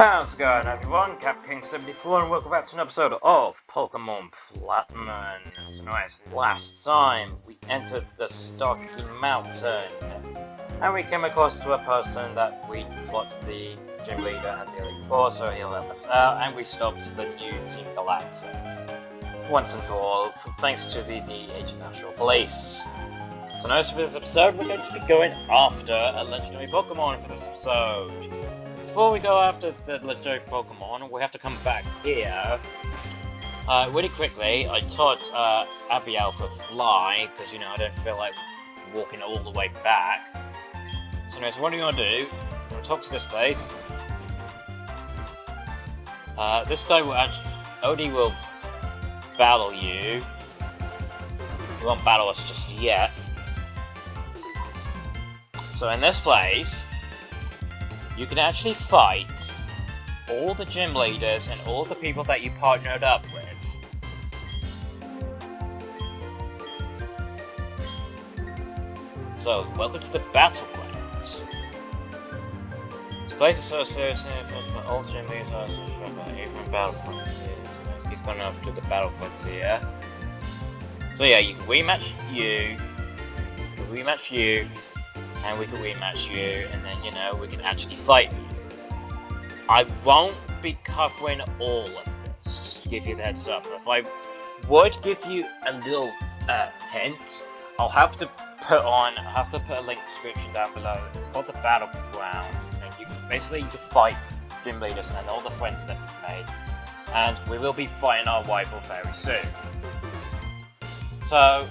How's it going, everyone? Cap King74 and welcome back to an episode of Pokémon Platinum. So nice, last time we entered the Stocky Mountain and we came across to a person that we thought the gym leader had the Elite Four, so he'll help us out, and we stopped the new Team Galactic once and for all, thanks to the International Police. So notice for this episode, we're going to be going after a legendary Pokémon for this episode. Before we go after the legendary Pokemon, we have to come back here. Really quickly, I taught Abiel to fly, because, you know, I don't feel like walking all the way back. So anyways, what do you want to do? You want to talk to this place. This guy will actually... Odie will battle you. He won't battle us just yet. So in this place, you can actually fight all the gym leaders and all the people that you partnered up with. So, welcome to the battlegrounds. This place is associated with all gym leaders are associated with even battle frontiers. So he's gone off to the battle frontier. So yeah, you can rematch you, and we can rematch you, and then, you know, we can actually fight. I won't be covering all of this, just to give you the heads up. If I would give you a little hint, I'll have to put a link description down below. It's called the Battleground, and you can fight gym leaders and all the friends that we've made, and we will be fighting our rival very soon. So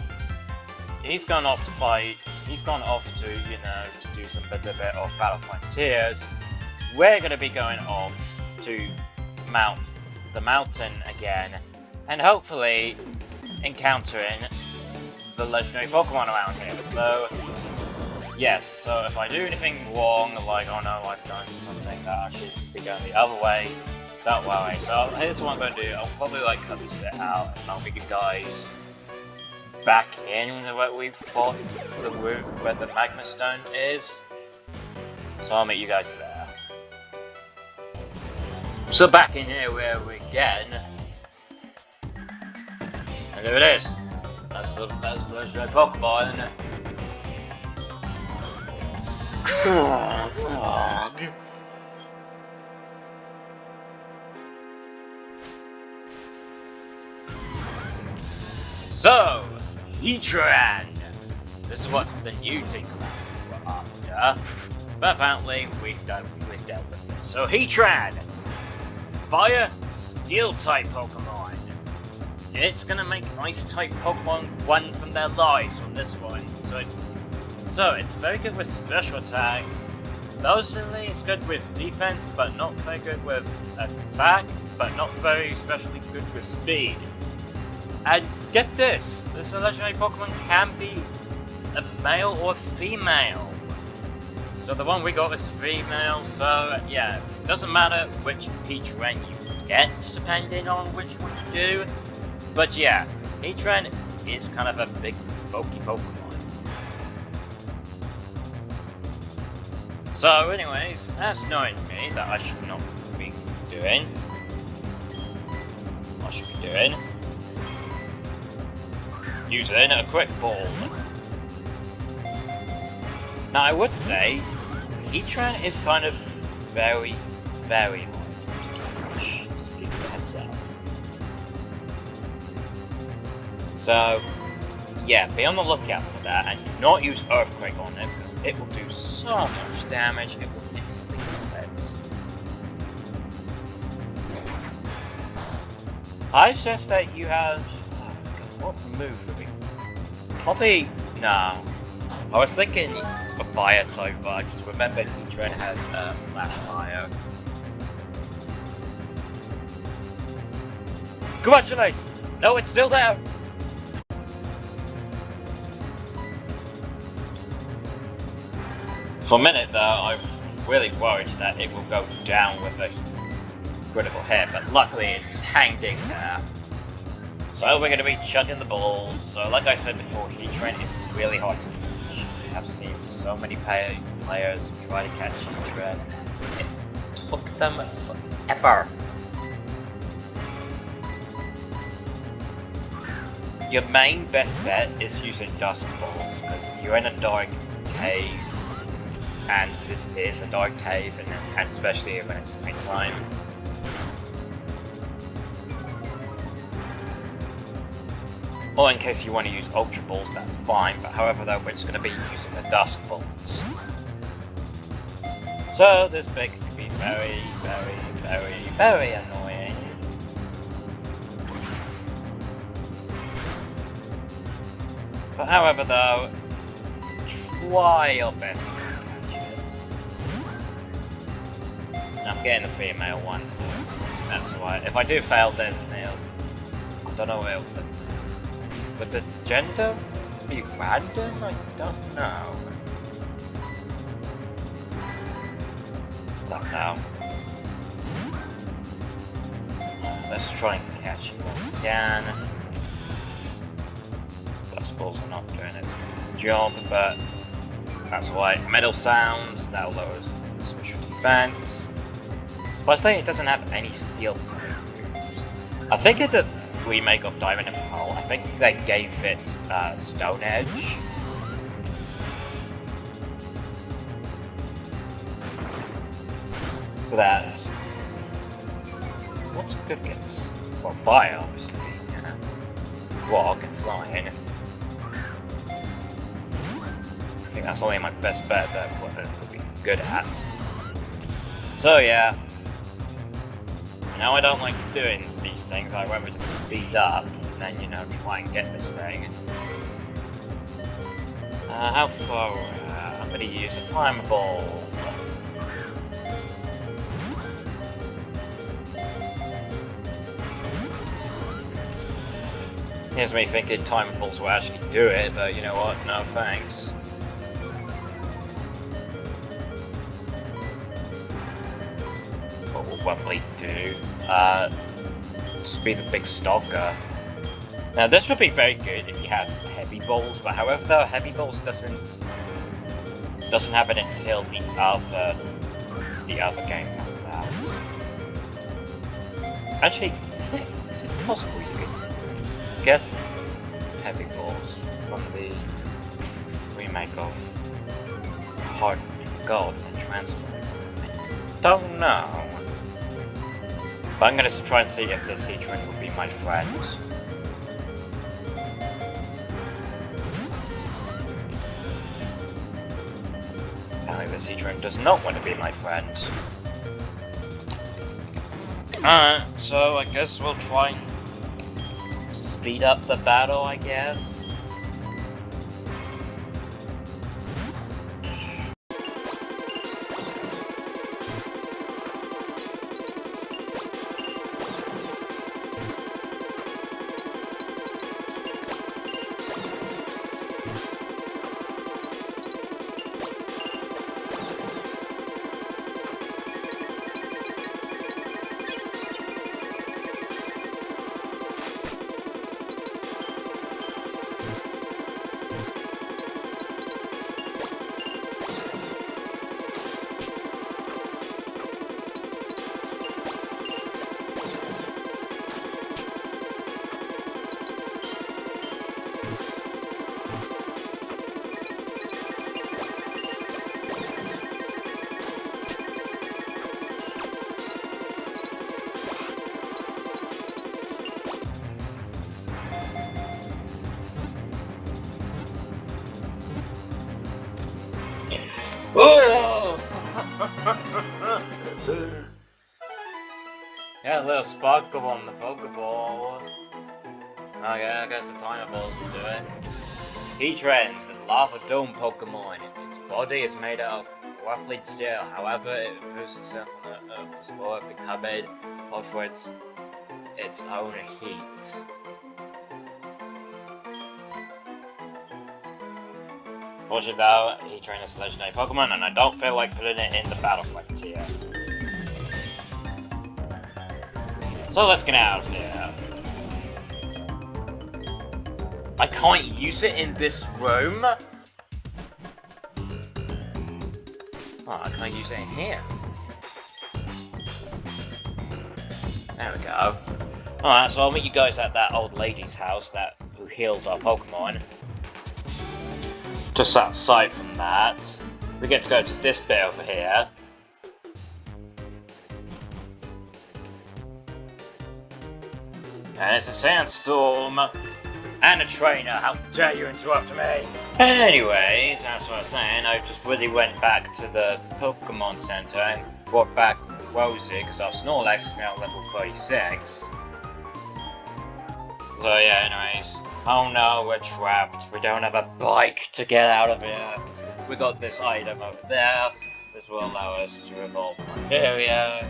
he's gone off to fight. He's gone off to, you know, to do some bit of Battle Frontiers. We're going to be going off to the mountain again, and hopefully encountering the legendary Pokemon around here. So, yes, so if I do anything wrong, like, oh no, I've done something that I should be going the other way, don't worry. So here's what I'm going to do. I'll probably like cut this bit out, and I'll make you guys back in where we fought the route where the Magma Stone is. So I'll meet you guys there. So back in here where we again. And there it is. That's the legendary Pokemon. So, Heatran! This is what the new Team Galactic were after, but apparently we've dealt with this. So Heatran! Fire Steel type Pokemon. It's gonna make Ice type Pokemon run from their lives from this one. So it's very good with special attack. Mostly it's good with defense, but not very good with attack, but not very especially good with speed. And get this legendary Pokemon can be a male or female. So the one we got is female, so yeah, it doesn't matter which Heatran you get, depending on which one you do. But yeah, Heatran is kind of a big, bulky Pokemon. So anyways, that's knowing me that I should not be doing. I should be doing using a Quick Ball. Now I would say Heatran is kind of very, very hard to catch. Just to give you a heads up. So yeah, be on the lookout for that, and do not use Earthquake on it because it will do so much damage. It will instantly kill heads. I suggest that you have. What move would be? Probably no. I was thinking a fire type, but I just remembered Heatran has Flash Fire. Congratulations! No, it's still there! For a minute there, I was really worried that it will go down with a critical hit, but luckily it's hanged in there. So we're going to be chugging the balls. So like I said before, Heatran is really hard to catch. I've seen so many players try to catch Heatran. It took them forever. Your main best bet is using Dusk Balls, because you're in a dark cave, and this is a dark cave, and especially when it's night time. Or in case you want to use Ultra Balls, that's fine, but however though, we're just going to be using the Dusk Balls. So this bit can be very, very, very, very annoying. But however though, try your best to catch it. And I'm getting the female one, so that's why. If I do fail this, I don't know what would the gender be random? I don't know. Don't know. Let's try and catch it when we can. Dust balls are not doing its job, but that's why. Metal sounds, that lowers the special defense. Surprisingly, it doesn't have any steel types. I think in the remake of Diamond and Pearl, I think they gave it Stone Edge. So that's what's good against? Well, fire, obviously. Yeah. Rock and flying. I think that's only my best bet that what it would be good at. So yeah. Now I don't like doing these things. I rather just speed up and then, you know, try and get this thing. How far? I'm gonna use a timer ball. Here's me thinking timer balls will actually do it, but you know what? No thanks. What we'll probably do, just be the big stalker. Now this would be very good if you had heavy balls, but however though, heavy balls doesn't have it until the other game comes out. Actually, is it possible you could get heavy balls from the remake of Heart and Gold and transfer it? I don't know. But I'm gonna try and see if this Heatran will be my friend. Apparently this Heatran does not want to be my friend. Alright, so I guess we'll try and speed up the battle, I guess. Yeah, a little sparkle on the Pokeball. Okay, I guess the timer balls will do it. Heatran, the Lava Dome Pokemon. Its body is made out of roughly steel. However, it moves itself on the Earth to spoil it, becoming offer its own heat. Fortunately though, Heatran is a legendary Pokemon, and I don't feel like putting it in the battle frontier. So let's get out of here. I can't use it in this room? Oh, I can't use it in here. There we go. Alright, so I'll meet you guys at that old lady's house who heals our Pokemon. Just outside from that, we get to go to this bit over here. And it's a sandstorm. And a trainer, how dare you interrupt me? Anyways, as I was saying, I just really went back to the Pokemon Center and brought back Rosie, because our Snorlax is now level 36. So yeah, anyways. Oh no, we're trapped. We don't have a bike to get out of here. We got this item over there. This will allow us to evolve one area,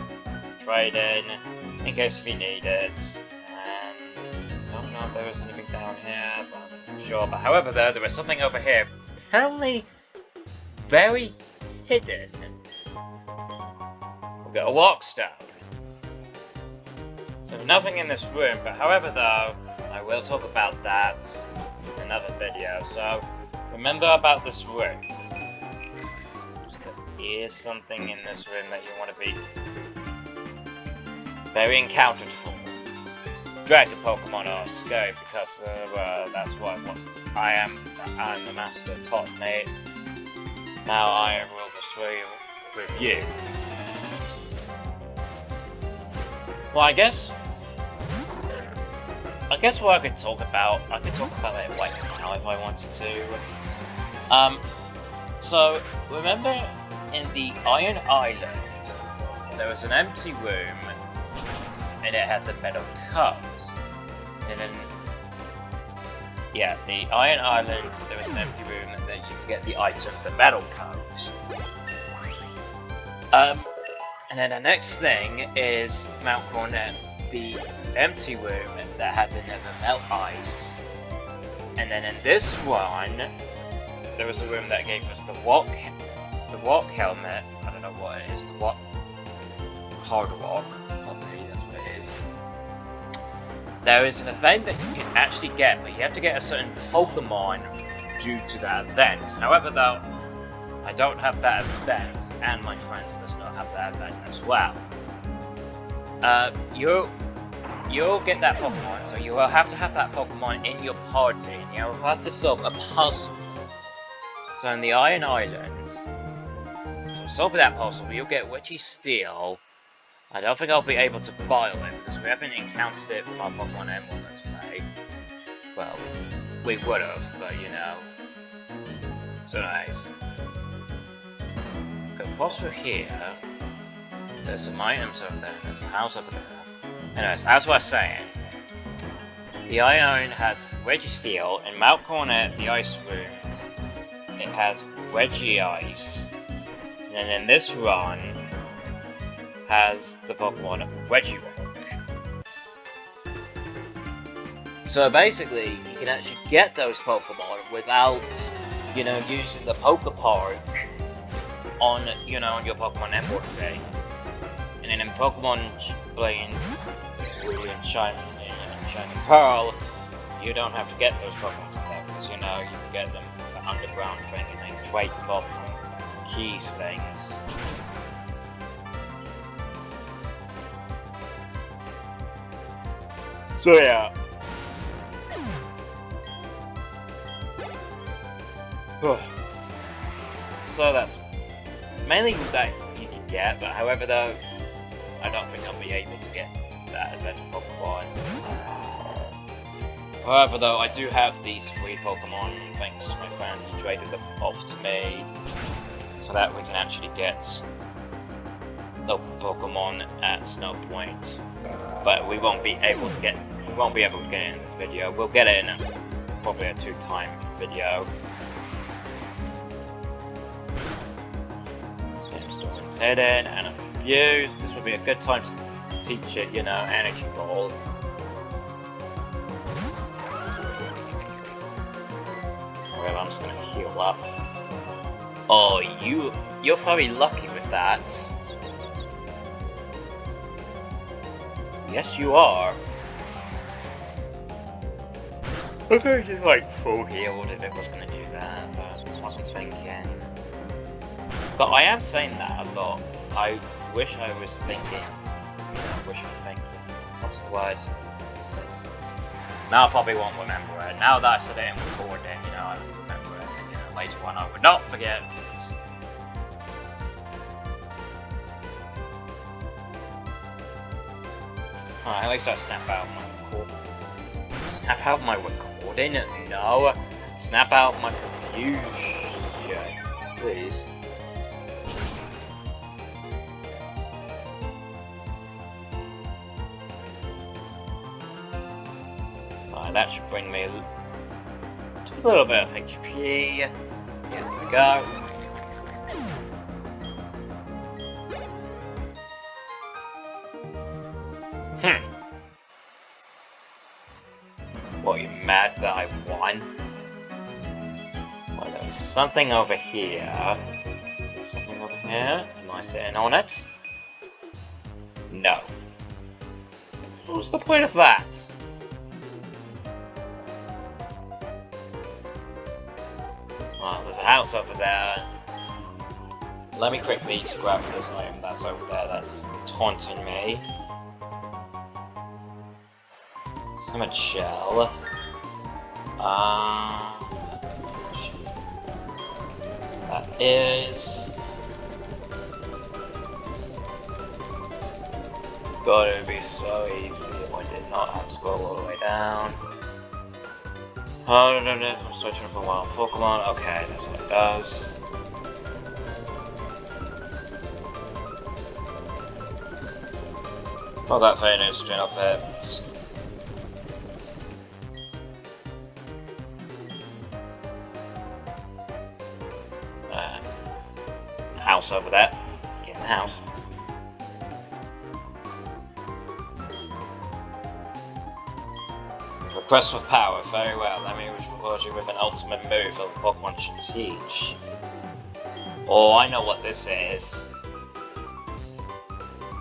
trade in case we need it. And I don't know if there is anything down here, but I'm not sure. But however, there is something over here. Apparently, very hidden. We've got a walk stone. So nothing in this room, but however though, I will talk about that in another video. So remember about this room. There is something in this room that you want to be very encountered for. Dragon Pokemon are scary because that's what I am the master taught me. Now I will destroy you with you. Well, I guess what I could talk about it right now if I wanted to. So remember in the Iron Island, there was an empty room, and it had the metal codes. And then, yeah, the Iron Island, there was an empty room, and then you could get the item, the metal codes. And then the next thing is Mount Cornet, the empty room that had the Nether Melt Ice. And then in this one, there was a room that gave us the walk helmet. I don't know what it is. The walk hard walk. Probably that's what it is. There is an event that you can actually get, but you have to get a certain Pokemon due to that event. However, though, I don't have that event, and my friend does not have that event as well. You'll get that Pokemon, so you will have to have that Pokemon in your party, and you'll have to solve a puzzle. So in the Iron Islands, to solve that puzzle, you'll get Registeel. I don't think I'll be able to bio it, because we haven't encountered it from our Pokemon Emerald, let's play. Well, we would've, but you know. So nice. Go across through here. There's some items over there, there's a house over there. Anyways, as I was saying, the Iron has Registeel, and Mount Cornet, the Ice Room, it has Regice. And then in this run, has the Pokemon Regirock. So basically, you can actually get those Pokemon without, you know, using the Pokepark on, you know, on your Pokemon Emerald thing. And then in Pokemon Blade and Shining Pearl, you don't have to get those Pokemon from there, because, you know, you can get them from the underground thing and then trade them off from keys things. So yeah. So that's mainly that you can get, but however though, I don't think I'll be able to get that adventure Pokemon. However though, I do have these 3 Pokemon thanks to my friend. He traded them off to me so that we can actually get the Pokemon at Snow Point. But we won't be able to get it in this video. We'll get it in probably a 2-time video. Swimstorm's hidden and I'm confused. This would be a good time to teach it, you know, Energy Ball. Well, I'm just gonna heal up. Oh, you're very lucky with that. Yes, you are. I think it's like full healed if it was gonna do that, but I wasn't thinking. But I am saying that a lot. I wish I was thinking. I wish I was thinking. what's the word? Now I probably won't remember it. Now that I said it and recorded it, you know, I will remember it. You know, later on I would not forget. Alright, at least I snap out my recording. Snap out my recording? No. Snap out my confusion. Please. Alright, that should bring me to a little bit of HP. Here we go. What, are you mad that I won? Well, there's something over here. Is there something over here? Am I sitting on it? No. What's the point of that? Well, there's a house over there. Let me quickly grab this item that's over there that's taunting me. Summon shell. That is. God, it would be so easy if I did not have to scroll all the way down. Oh, no, I'm searching for wild Pokemon. Okay, that's what it does. Well, that very nice straight off it. House over there. Get in the house. Request for power. Very well. Let me reward you with an ultimate move that the Pokemon should teach. Oh, I know what this is.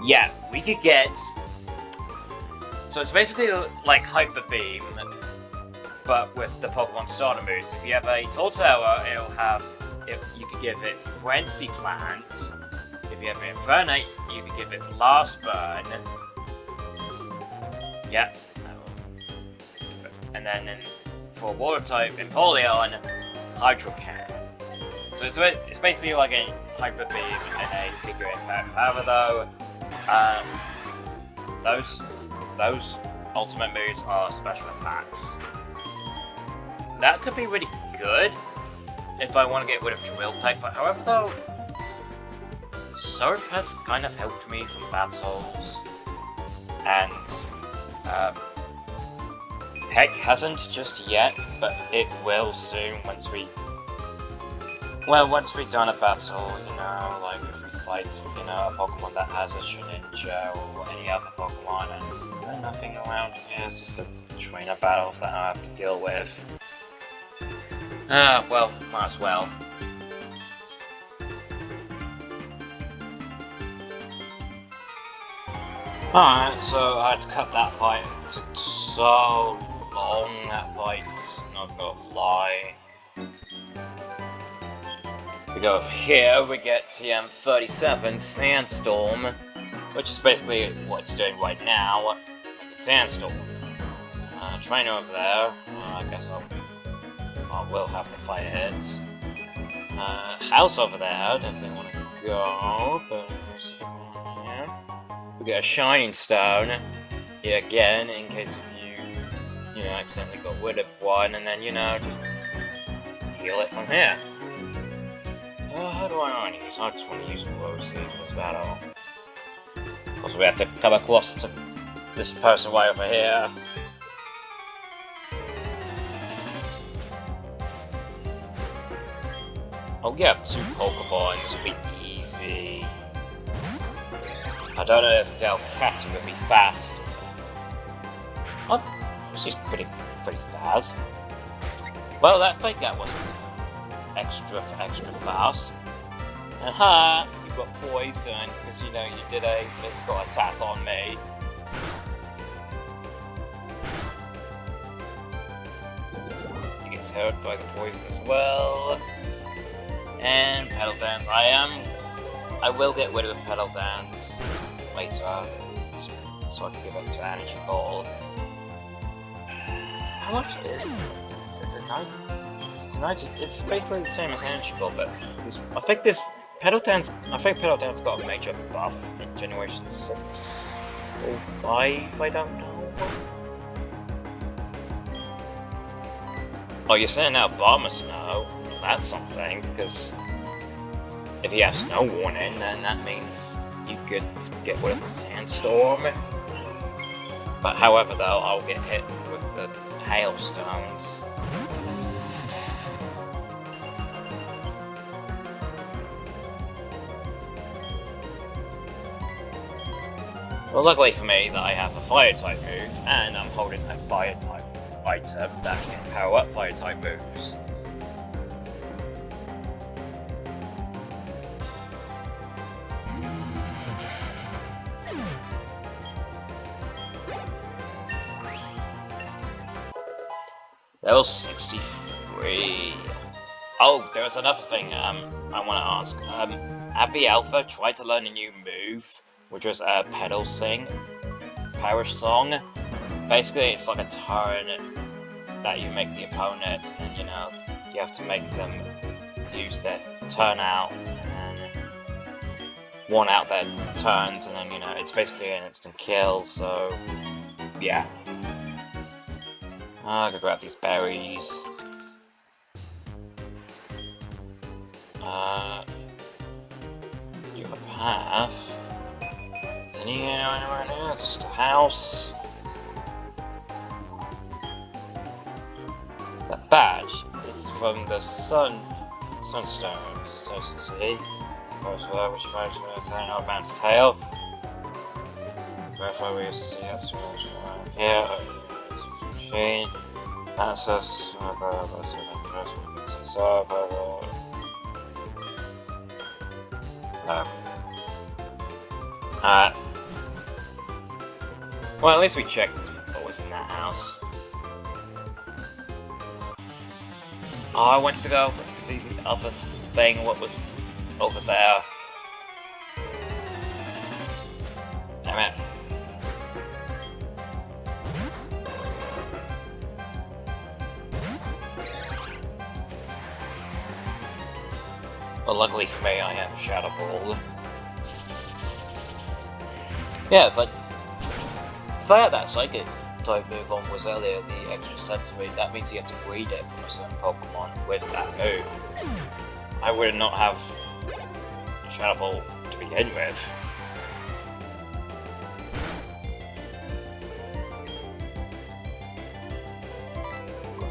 Yeah, we could get. So it's basically like Hyper Beam, but with the Pokemon starter moves. If you have a Torterra, it'll have. You could give it Frenzy Plant. If you have it Infernape, you could give it Blast Burn. Yep. And then for Water type, Empoleon, Hydro Cannon. So it's basically like a Hyper Beam and a bigger impact. However, though, those ultimate moves are special attacks. That could be really good if I want to get rid of Drill Peck, but however though, Surf has kind of helped me from battles, and Peck hasn't just yet, but it will soon once we've done a battle, you know, like if we fight, you know, a Pokemon that has a Shinichi or any other Pokemon, and is there nothing around here? It's just the trainer battles that I have to deal with. Well, might as well. Alright, so I had to cut that fight. It took so long, that fight, not gonna lie. We go over here, we get TM37 Sandstorm, which is basically what it's doing right now, like a Sandstorm. Trainer over there, I guess I will have to fight it. House over there, I don't think I want to go, but yeah. We get a Shining Stone, here again, in case if you know, accidentally got rid of one, and then, you know, just heal it from here. How do I want to use? I just want to use Rosy for this battle. Also, we have to come across to this person right over here. Oh yeah, 2 Pokeballs, this would be easy. I don't know if Delcatty would be fast. Oh, she's pretty fast. Well, that fake that wasn't extra fast. Aha! You got poisoned because you know you did a physical attack on me. He gets hurt by the poison as well. And Pedal Dance. I will get rid of Pedal Dance later. so I can give it to Energy Ball. How much is it? It's a 90. It's a 90. It's basically the same as Energy Ball, but I think Pedal Dance got a major buff in Generation 6 or 5. I don't know. Oh, you're saying now Bomber Snow? That's something, because if you have Snow Warning, then that means you could get rid of the Sandstorm. But however, though, I'll get hit with the Hailstones. Well, luckily for me, that I have a Fire-type move, and I'm holding a Fire-type item that can power up Fire-type moves. Level 63. Oh, there was another thing I want to ask. Abby Alpha tried to learn a new move, which was a Pedal Sing Power Song. Basically, it's like a turn that you make the opponent, and you know, you have to make them use their turn out, and one out their turns, and then, you know, it's basically an instant kill, so yeah. I could grab these berries. You have a path. And you know anywhere near? It's just a house. That badge, it's from the Sunstone. So see. First of all, which managed to maintain our man's tail. Therefore, we see us here. Machine. Access. Well, at least we checked what was in that house. Oh, I wanted to go and see the other thing, what was over there. Damn it. Well, luckily for me, I have Shadow Ball. Yeah, but if I had that Psychic type move on was earlier, the extra sensory, that means you have to breed it from a certain Pokemon with that move. I would not have Shadow Ball to begin with.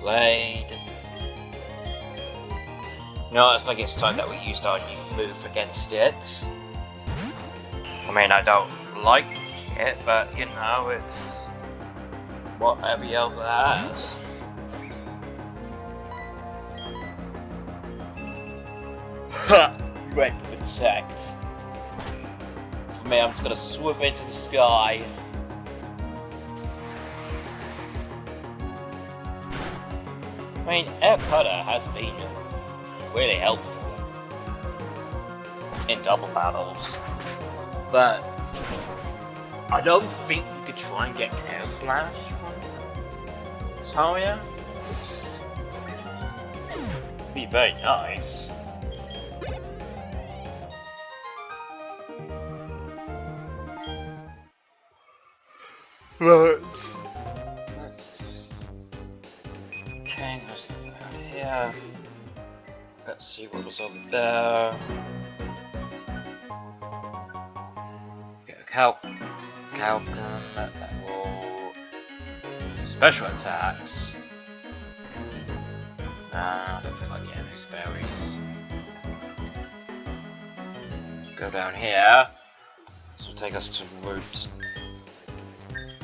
Blade. No, I think it's time that we used our new move against it. I mean, I don't like it, but you know, it's what every other has. Ha! Red protect. For me, I'm just gonna swoop into the sky. I mean, Air Cutter has been really helpful in double battles, but I don't think you could try and get Air Slash from Talia. Be very nice. Right. Okay, there's nothing around here. Let's see what was over there. Get a Calcum that will do special attacks. I don't feel like getting these berries. Go down here. This will take us to Route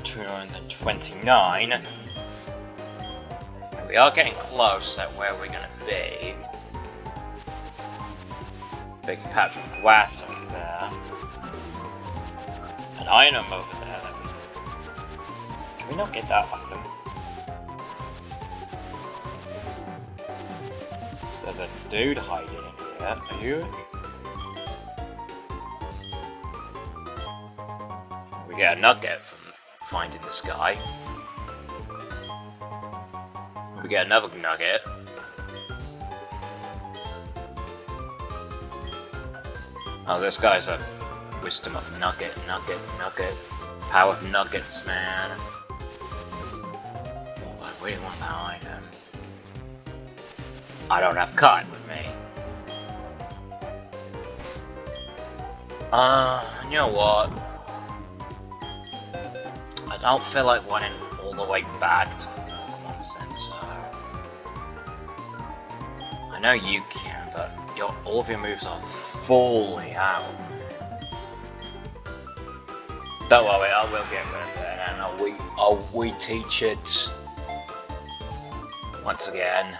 229. And we are getting close at where we're gonna be. Big patch of grass over there. An item over there. Can we not get that item? There's a dude hiding in here. Are you? We get a nugget from finding this guy. We get another nugget. Oh, this guy's a wisdom of nugget. Power of nuggets, man. Oh, I really want that item. I don't have kite with me. You know what? I don't feel like running all the way back to the Pokémon Center. I know you can, but all of your moves are fully out. Don't worry, I will get rid of it, and I'll reteach it once again.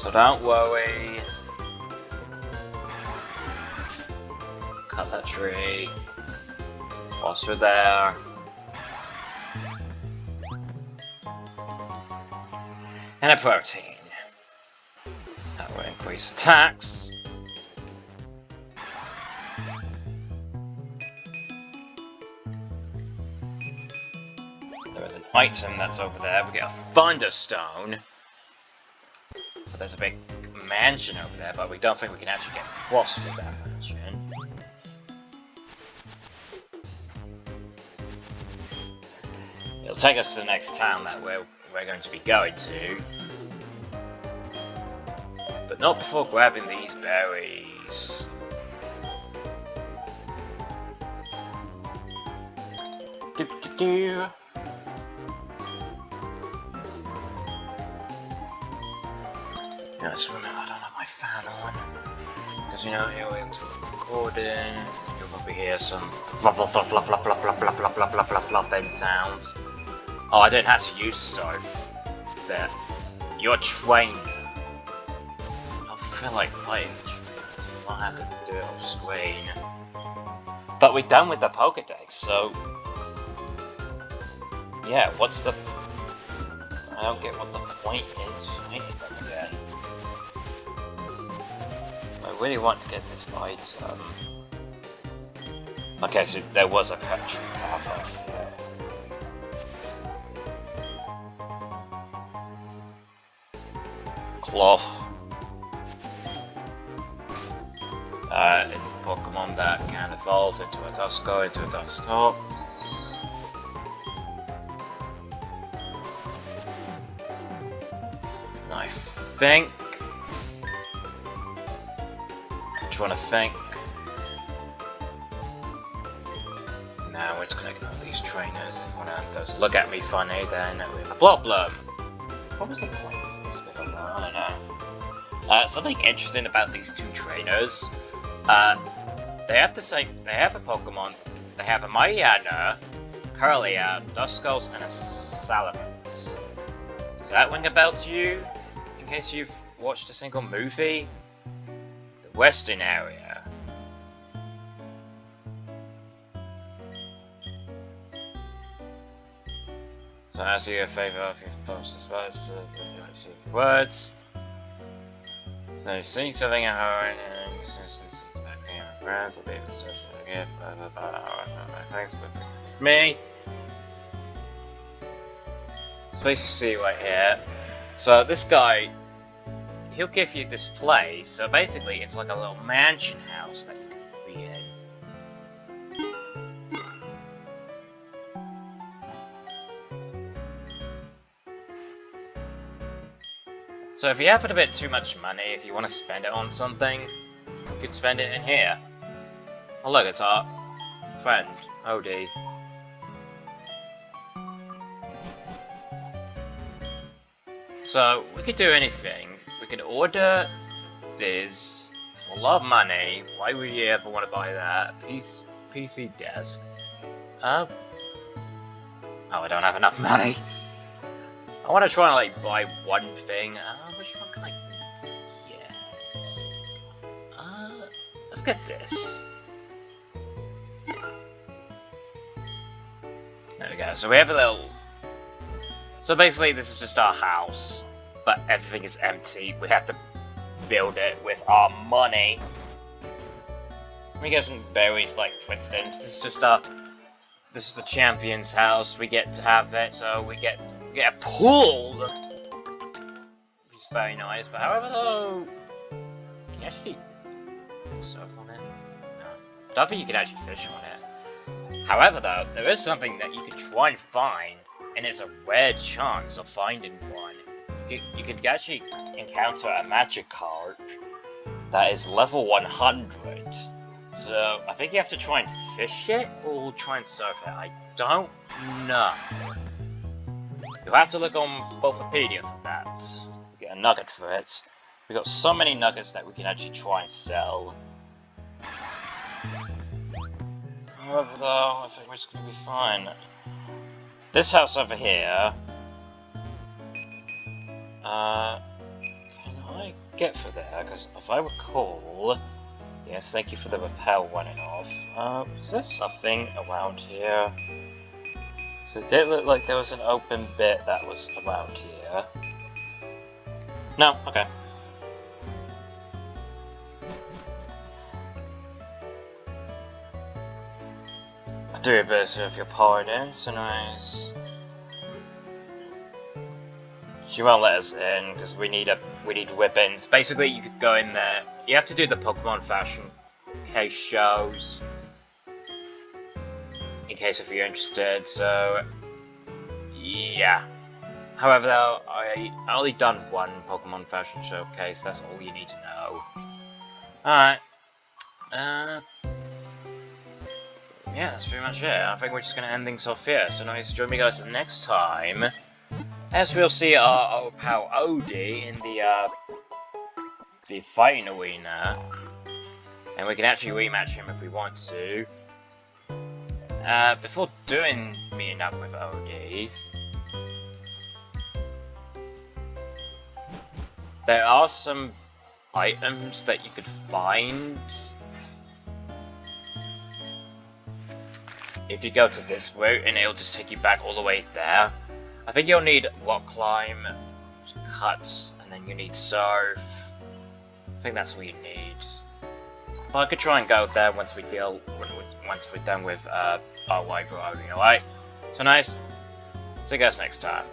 So don't worry. Cut that tree. Whilst we're there. And a protein. That will increase attacks. There is an item that's over there. We get a Thunderstone. But there's a big mansion over there, but we don't think we can actually get across with that mansion. It'll take us to the next town that we're going to be going to. But not before grabbing these berries. Yes, remember, I don't have my fan on. Because, you know, here we're recording. You'll probably hear some flop sounds. Oh, I don't have to use so. There. You're trained. I don't feel like fighting trainers. I'm not happy to do it off screen. But we're done with the Pokédex, so. Yeah, what's the. I don't get what the point is fighting them again. I really want to get this item. Okay, so there was a country path over here. Cloth. It's the Pokemon that can evolve into a Dusko, into a Dustops. And I think. I'm trying to think. Now we're just gonna ignore these trainers. If one of them does look at me funny, then we have a problem. What was the point of this bit? I don't know. Something interesting about these two trainers. They have a Pokemon. They have a Mariana, Curlia, Duskulls, and a Salamence. Does that ring a bell to you? In case you've watched a single movie? The Western area. So as you favor of your post words. So you see something at her and friends will be in position again. Thanks for me. So you see right here. So this guy, he'll give you this place. So basically, it's like a little mansion house that you can be in. So if you have a bit too much money, if you want to spend it on something, you could spend it in here. Oh look, it's our friend, Odie. So we could do anything. We could order this for a lot of money. Why would you ever want to buy that? PC desk. Oh, I don't have enough money. I want to try and like buy one thing. Which one can I get? Let's get this. There we go. So we have a little. So basically, this is just our house, but everything is empty. We have to build it with our money. We get some berries, like, for instance, this is the champion's house, we get to have it, so we get a pool! Which is very nice, but however though, can you actually surf on it? No. I don't think you can actually fish on it. However though, there is something that you can try and find, and it's a rare chance of finding one. You can actually encounter a magic card that is level 100. So, I think you have to try and fish it, or try and surf it. I don't know. You'll have to look on Wikipedia for that. Get a nugget for it. We got so many nuggets that we can actually try and sell. However, though, I think we're just gonna be fine. This house over here. Can I get for there? Because if I recall. Yes, thank you for the rappel running off. Is there something around here? So it did look like there was an open bit that was around here. No, okay. I do a bit of your pardon, so nice. She won't let us in because we need ribbons. Basically, you could go in there. You have to do the Pokemon fashion case shows in case if you're interested. So yeah. However, though, I only done one Pokemon fashion showcase. That's all you need to know. All right. Yeah, that's pretty much it. I think we're just gonna end things off here. So nice to join me guys next time. As we'll see our pal Odie in the fighting arena, and we can actually rematch him if we want to. Before meeting up with Odie, there are some items that you could find if you go to this route, and it'll just take you back all the way there. I think you'll need rock climb, cuts, and then you need surf. I think that's what you need. But I could try and go there once we're done with our wide road, alright? So nice. See you guys next time.